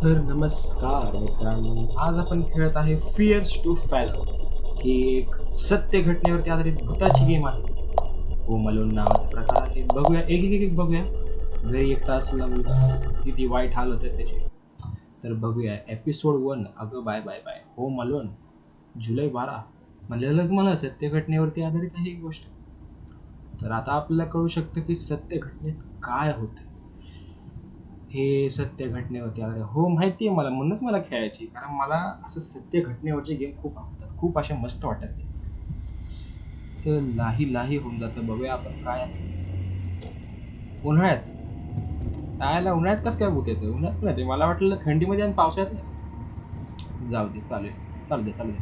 तर नमस्कार मित्रांनो, आज आपण खेळत आहे फिअर्स टू फॅलो. ही एक सत्य घटनेवरती आधारित भूताची गेम आहे. होम अलोन नावाचा प्रकार आहे. बघूया, एक एक एक बघूया. घरी एकटा असलेला मुलगा, किती वाईट हाल होते त्याचे. तर बघूया एपिसोड 1. अगं bye bye bye. Home alone जुलै 12. म्हणलेलं तुम्हाला सत्य घटनेवरती आधारित आहे ही गोष्ट. तर आता आपल्याला कळू शकतं की सत्य घटनेत काय होतं. हे सत्य घटनेवरती आधारित हो माहिती आहे मला, म्हणूनच मला खेळायची, कारण मला असं सत्य घटनेवरचे गेम खूप आवडतात, खूप असे मस्त वाटतात ते. चल लाही लाही होऊन जातं. बघूया आपण काय आहे. उन्हाळ्यात यायला उन्हाळ्यात कसं काय भूत येतं? उन्हाळ्यात पण येते, मला वाटलं थंडीमध्ये आणि पावसाळ्यात नाही. जाऊ दे, चालेल, चालू दे चालू दे.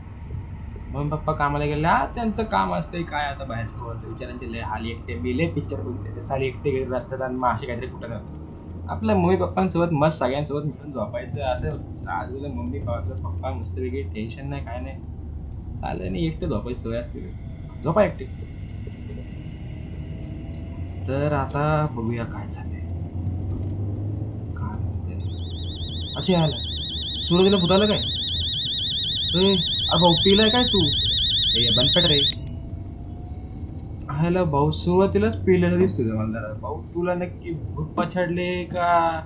मग पप्पा कामाला गेले. त्यांचं काम असतंय काय आता, बाहेर होतं विचारांचे लय हाल. एकटे मी लय पिक्चर बघितले साली, एकटे गेले राहतात आणि मग असे काहीतरी कुठं नव्हतं. आपल्या मम्मी पप्पांसोबत मस्त सगळ्यांसोबत मिळून झोपायचं असं. आजूला मम्मी पप्पा मस्तपैकी टेन्शन नाही काय नाही, चालेल. नाही एकटे झोपायची सवय असते, झोपा एकटे. तर आता बघूया काय चाललंय, काय म्हणते. अच्छा यायला सूरजला भुतालं काय? भाऊ पिलाय काय तू? ए बनपट रे. ह्याला भाऊ सुरुवातीलाच पिलेला दिसतोय मला जरा. भाऊ तुला नक्की भूत पछाडले का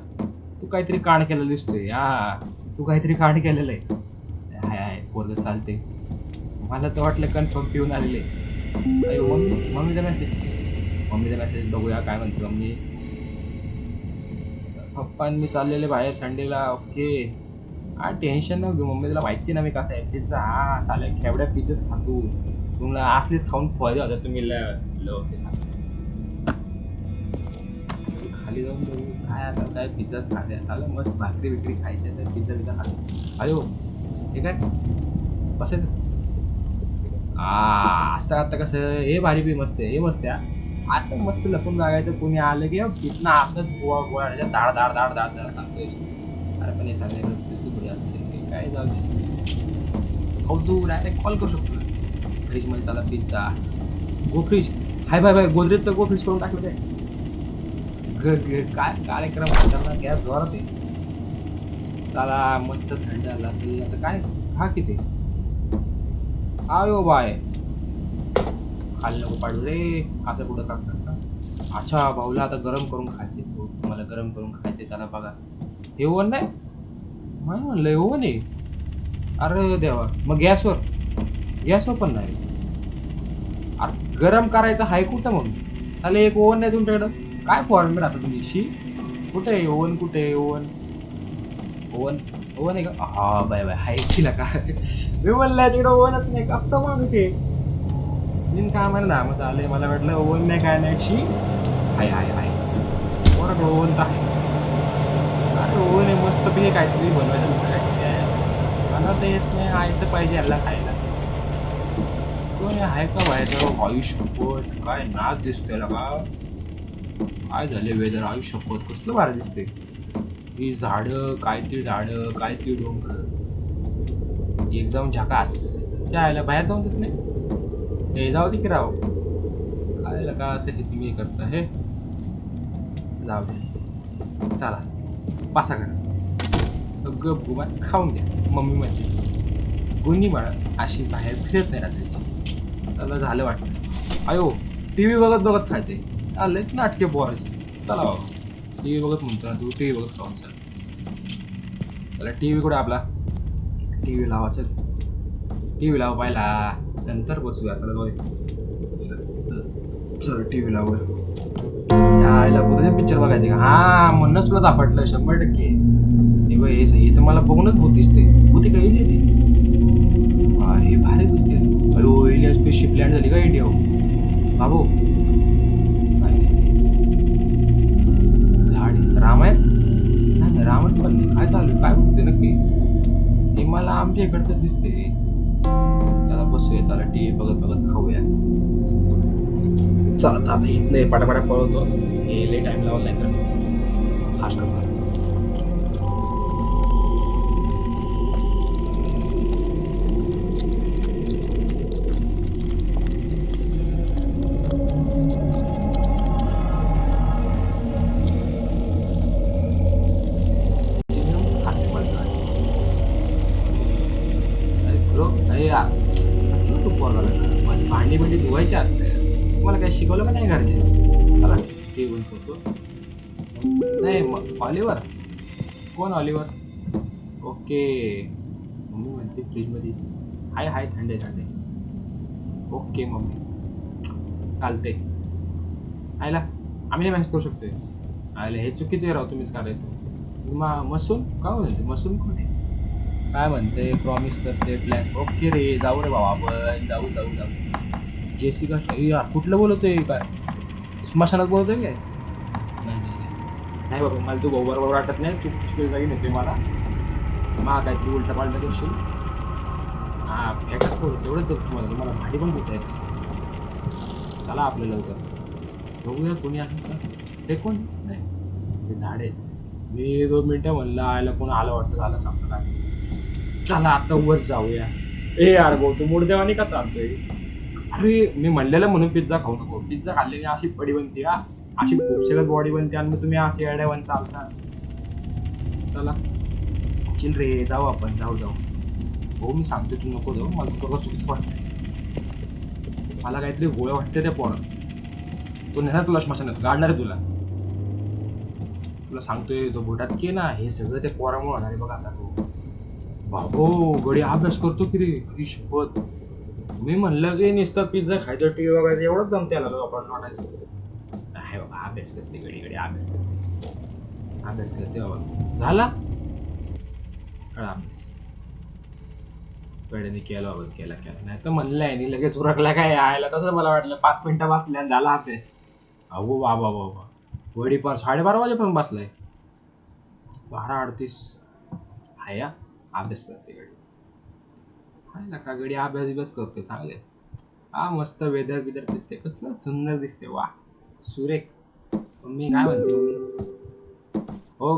तू काहीतरी कांड केलेलं दिसतोय. तू काहीतरी कांड केलेलं आहे. हाय हाय पोरग चालते. मला तर वाटलं कन्फर्म पिऊन आलेले. अयो मम्मीचा मेसेज बघूया काय म्हणतो मम्मी. पप्पा मी चाललेले बाहेर संडेला. ओके, टेन्शन न घेऊ मम्मी, तुला माहिती ना मी कसं आहे. पिझ्झा साले खेवड्या पिझ्झाच खातो. तुम्हाला असलीच खाऊन फायदे होता तुम्ही होते. खाली जाऊन बघू काय आता, काय पिझ्झाच खाते चालू. मस्त भाकरी बिकरी खायची तर पिझ्झा खाते. अयो हे काय बसेल. असं आता कसं हे भारी बी मस्त आहे, हे मस्त आहे. असं मस्त लपून लागायचं, कोणी आलं की तिथनं आपलं गोळा गोळा दाड दाड दाड दाड दाड सांगतोय. अरे पण हे सांगायला दिसतो थोडी असते काय. जाऊ दे हो, तू डायरेक्ट कॉल करू शकतो. फ्रीजमध्ये चाला पिझ्झा. गो फ्रीज. हाय बाय बाय, गोदरेजचं गो फ्रीज करून टाकलं काय. काय कार्यक्रम करणार गॅस जोरात आहे. चला मस्त थंड आला असेल आता काय खा किती. आयो बाय, खाली नको पाडू रे. असं कुठं टाकतात का? अच्छा भाऊला आता गरम करून खायचे. तुम्हाला गरम करून खायचे, चला बघा. हे ओव्हन नाही म्हणलं, ओव्हन आहे. अरे देवा, मग गॅसवर पण नाही. अरे गरम करायचं हाय कुठं मग? चालेल एक ओव्हन नाही तुमच्याकडं? काय फॉर्म राहता तुम्ही शी. कुठे आहे ओव्हन, कुठे आहे ओव्हन? ओव्हन ओव्हन आहे का? हा बाय बाय हाय की का. मी म्हणलं तिकडं ओव्हनच नाही, कसं माणूस आहे. मी काय म्हणला मग चालेल, मला वाटलं ओव्हन नाही काय नाही शी. हाय हाय हाय बरं, ओव्हन तर आहे. अरे ओव्हन आहे मस्त पैकी काहीतरी बनवायचं काय. मला तर येत नाही, आयतं पाहिजे याला खायला. कोणी आहे का बाहेर? आयुष्यपत काय नाच दिसतोय का. काय झाले वेदर, आयुष्यपत कसलं भारी दिसते. ही झाडं, काय ती झाडं, काय ती डोंगर, एकदम झकास. जायला बाहेर जाऊन देत नाही. हे जाऊ दे की राव, काय का असं हे तुम्ही हे करता. हे जाऊ दे, चला पासा करा. गप गुमा खाऊन घ्या. मम्मी म्हणते गुन्ही बाळा अशी बाहेर फिरत नाही रात्रीची. त्याला झालं वाटतं. अयो टी व्ही बघत बघत खायचंय. आलंच नाटके बोरायचे. चला बाबा, टी व्ही बघत म्हणतो ना तू, टी व्ही बघत खाऊन चल. चला टी व्ही कुठे आपला, टी व्ही लावा. चल टी व्ही लावा पाहिला, नंतर बसूया. चला जाऊ चल टी व्ही लावूया. यायला कुठे पिक्चर बघायचे का? म्हणूनच तुला सापडलं 100%. हे तर मला बघूनच भूत दिसते. भूती काही नाही ते. हे भारी दिसते. अयो इंडिया स्पेसशिप लँड झाली का इंडिया बाबू. झाड रामायण नाही, रामायण पण नाही. काय चालू काय होते नक्की. हे मला आमच्या इकडचं दिसते. चला बसूया, चला टी व्ही बघत बघत खाऊया. चला आता इथनं पटापटा पळवतो. हे लय टाइम लावला नाही तर फास्ट करतो. भांडी बिंडी धुवायची असते. तुम्हाला काय शिकवलं का नाही घरचे? चला टी बंद करतो. नाही ऑलिव्हर कोण ऑलिव्हर? ओके मम्मी म्हणते फ्रीजमध्ये हाय हाय थंडे थंडे. ओके मम्मी चालते. आयला आम्ही नाही मॅसेज करू शकतोय. आयला हे चुकीचे राव तुम्हीच करायचं. मसून का म्हणते मसून कोणी काय म्हणते प्रॉमिस करते प्लॅन्स. ओके रे जाऊ रे बाबा आपण जाऊ जाऊ जाऊ. जेसिका यार कुठलं बोलतोय काय स्मशानात बोलतोय काय? नाही नाही नाही नाही बाबा मला तू बरोबर वाटत नाही. तू चुकीच्या जागी नेतोय मला काहीतरी उलटा पालटा करशील. हा फेकत करू तेवढंच तुम्हाला तुम्हाला भाडी पण भेटत आहे. चला आपलं लवकर बघूया कोणी आहे का. हे कोण नाही ते झाड आहे. मी 2 मिनिटं म्हणलं आयला कोण आलं वाटतं झालं सांगतो काय. चला आता वर जाऊया. ए यार भाऊ तू मूळदेवानी का चालतोय? अरे मी म्हणलेलं म्हणून पिझ्झा खाऊ नको. पिझ्झा खाल्ल्याने अशी बॉडी बनते का अशी खूपशेगत बॉडी बनते आणि मग तुम्ही असे अड्यावन चालता. चला चिल रे जाऊ आपण जाऊ जाऊ. हो मी सांगतोय तू नको जाऊ मला तुला चुकीचं वाटतंय. मला काहीतरी गोळ्या वाटते त्या पोरात. तो नेणार तुला स्मशानात गाडणार आहे तुला. तुला सांगतोय तो बोटात की ना हे सगळं ते पोरामुळे होणार आहे बघा आता. तो बाबो गडी अभ्यास करतो की रे ही शपथ. मी म्हणलं की नुसतं पिझ्झा खायचं टीव्ही वगैरे एवढंच जमते आला आपण वाटायचं. नाही बाबा अभ्यास करते गडी गडी अभ्यास करते बाबा. झाला कळा अभ्यास कड्याने केला बाबा केला नाही तर म्हणलं आहे लगेच उरकला काय यायला. तसं मला वाटलं 5 मिनिटं बसल्या झाला अभ्यास. अहो बाबा बाबा वडी 12:30 वाजेपर्यंत बसलाय. 12:38 हाया अभ्यास करते गडी. हाय का गडी अभ्यास करते चांगले. हा मस्त वेदर बिदर दिसते कसलं सुंदर दिसते वा सुरेख. मम्मी काय म्हणते मम्मी? हो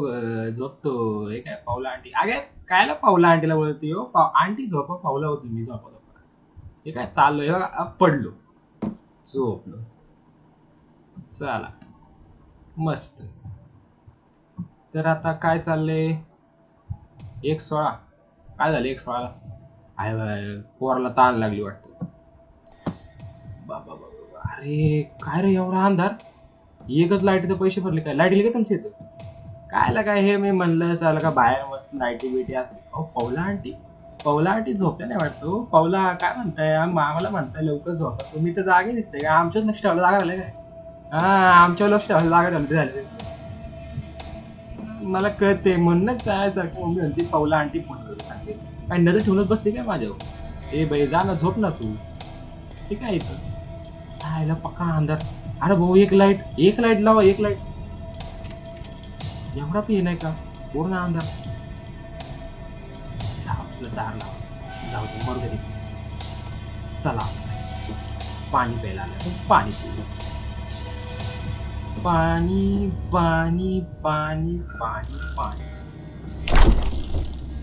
झोपतो. हे काय पावला आंटी अगे कायला पावला आंटीला बोलते हो आंटी झोपा पावला होती मी झोपा. हे काय चाललोय पडलो झोपलो. चला मस्त. तर आता काय चाललंय 1:16 काय झालं 1:16ला आहे पोराला ताण लागली वाटतं. बाबा बाबा अरे काय रे एवढा अंधार. एकच लाईटीचे पैसे भरले काय लाईट गेली का तुमच्या इथं? कायला काय हे मी म्हणलं चाल का बाहेर मस्त लाईटी बिटी असते. अहो पौला आंटी झोपल्या नाही वाटतो. पौला काय म्हणताय आम्हाला म्हणताय लवकर झोपा तुम्ही तर जागे दिसते का आमच्याच लक्ष ठेवायला जागा राहिलं काय? हा आमच्या लक्ष ठेवायला जागा ठेवलं झालं दिसतं. मला कळते म्हणूनच सारखं मम्मी म्हणते पौला आंटी फोन करू सांगते. काय नजर ठेवूनच बसली काय माझ्यावर? ए बाई जा ना झोप ना तू. ठीक आहे इथं राहायला पक्का अंधार. अरे भाऊ एक लाईट लावा एक लाईट. एवढा पण नाही का पूर्ण अंधार. आपलं दार लावा जाऊ दे मर घरी. चला पाणी प्यायला आलं पाणी पिऊ. पाणी पाणी पाणी पाणी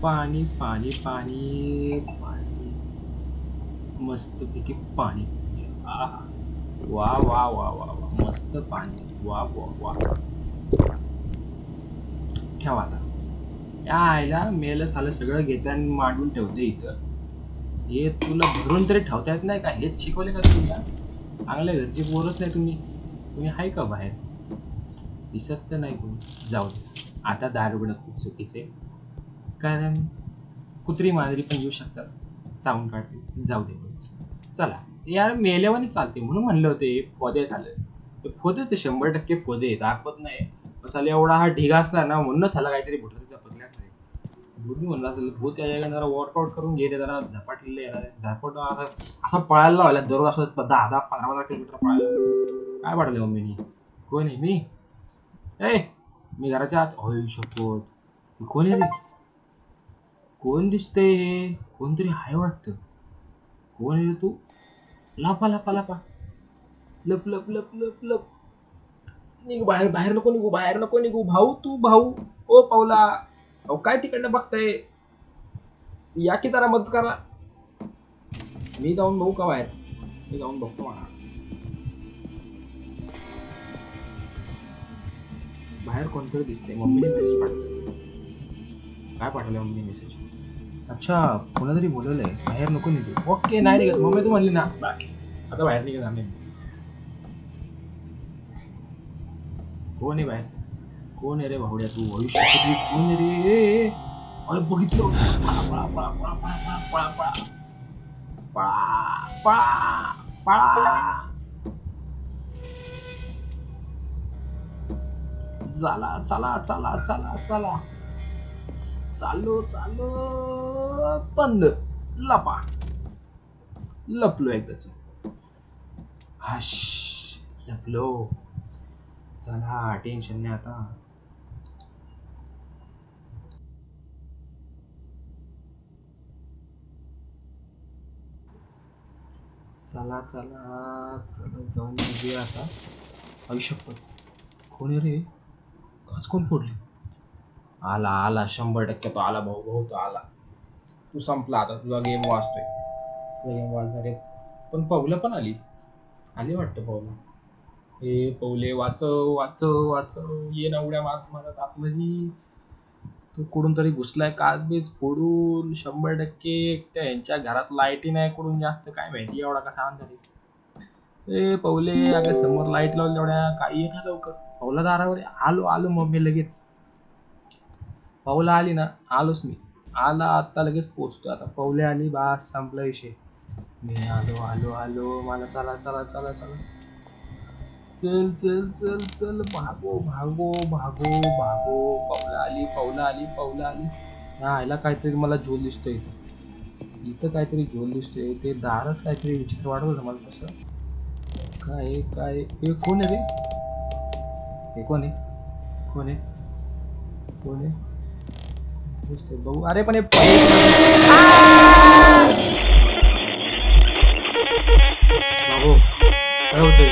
पाणी पाणी पाणी पाणी मस्तपैकी पाणी. वा वा वा वा वा मस्त पाणी वा वा वा. ठेवा आता या आईला मेलं सालं सगळं घेते आणि मांडून ठेवते इथं. हे तुला भरून तरी ठेवता येत नाही का? हेच शिकवले का तुम्ही? चांगल्या घरची पोरच नाही तुम्ही. तुम्ही आहे का बाहेर? दिसत तर नाही कोणी. जाऊ दे आता दार उघडणं खूप चुकीचे कारण कुत्री मांजरी पण येऊ शकतात चावून काढते. जाऊ दे चला यार मेल्यावानी चालते म्हणून म्हणलं होते पोदे झालं. पोदे ते 100% पोदे दाखवत नाही. चालेल एवढा हा ढिगा असला ना म्हणून त्याला काहीतरी भुटलं त्याच्या पगल्यात नाही. भूत म्हणलं असेल भूत त्याच्याकडे जरा वर्कआउट करून घेते जरा झपाटलेले येणार. झपाट असा पळायला लावला दररोज असं 10-15 किलोमीटर पळायला. काय पाठवलं मम्मीनी? कोण आहे मी? ए मी घराच्या आत होऊ शकतो. कोण आहे रे? कोण दिसते? कोणतरी आहे वाटतं. कोण आहे रे तू? लापा लापा लापा लप लप लप लप लप. निघू बाहेर बाहेर नको निघू भाऊ तू भाऊ. ओ पावला अहो काय तिकडनं बघताय? या की जरा मदत करा. मी जाऊन बघू का बाहेर? मी जाऊन बघतो म्हणा. बाहेर कोणतरी दिसते. मम्मीने मेसेज पाठवलं. काय पाठवलं मम्मी मेसेज? अच्छा कोणातरी बोलवलंय बाहेर नको निघू. ओके नाही निघत मम्मी तू म्हणली ना बस आता बाहेर निघा नाही. कोण आहे बाहेर? कोण आहे रे भावड्या तू? भविष्यात कोण आहे रे? अरे बघितलं. पळा पळा पळा पळा पळा पळा पळा पळा पळा पळा. चला चला चला चला चला. चालो चालो. बंद. लपा. लपलो एकदाच. हश. लपलो. चला टेन्शन नाही आता. चला चला चला जाऊन बघूया आता. आयुष्यपत कोण आहे रे? खच कोण फोडली? आला आला 100% तो आला भाऊ भाऊ तो आला. तू संपला आता. तुझा गेम वाचतोय. तुझा गेम वाचणार आहे. पण पौला पण आली. आली वाटतं पौला. हे पौले वाचव वाचव वाचव. ये ना उड्या मारत मारत आतमध्ये. तो कुठून तरी घुसलाय काचबीज फोडून 100%. त्या यांच्या घरात लाईटी नाही कुठून जास्त काय माहिती एवढा कसा अंधारी. ए पौले अगं समोर लाईट लावली तेवढ्या काही ये ना लवकर. पौला दारावर आलो आलो मम्मी लगेच. पौला आली ना आलोच मी. आला आत्ता लगेच पोचतो आता. पौले आली बास संपला विषय. मी आलो आलो आलो. मला चला चला चला चला. चल चल चल चल. भागो भागो भागो भागो. पौला आली पौला आली पौला आली. हा आयला काहीतरी मला झोल दिसतोय इथं. इथं काहीतरी झोल दिसतोय. ते दारच काहीतरी विचित्र वाटत होतं मला तसं. काय काय हे कोण आहे रे? हे कोण आहे? कोण आहे? कोण आहे? दिसतंय बघू. अरे पण हे बाबू काय होतंय?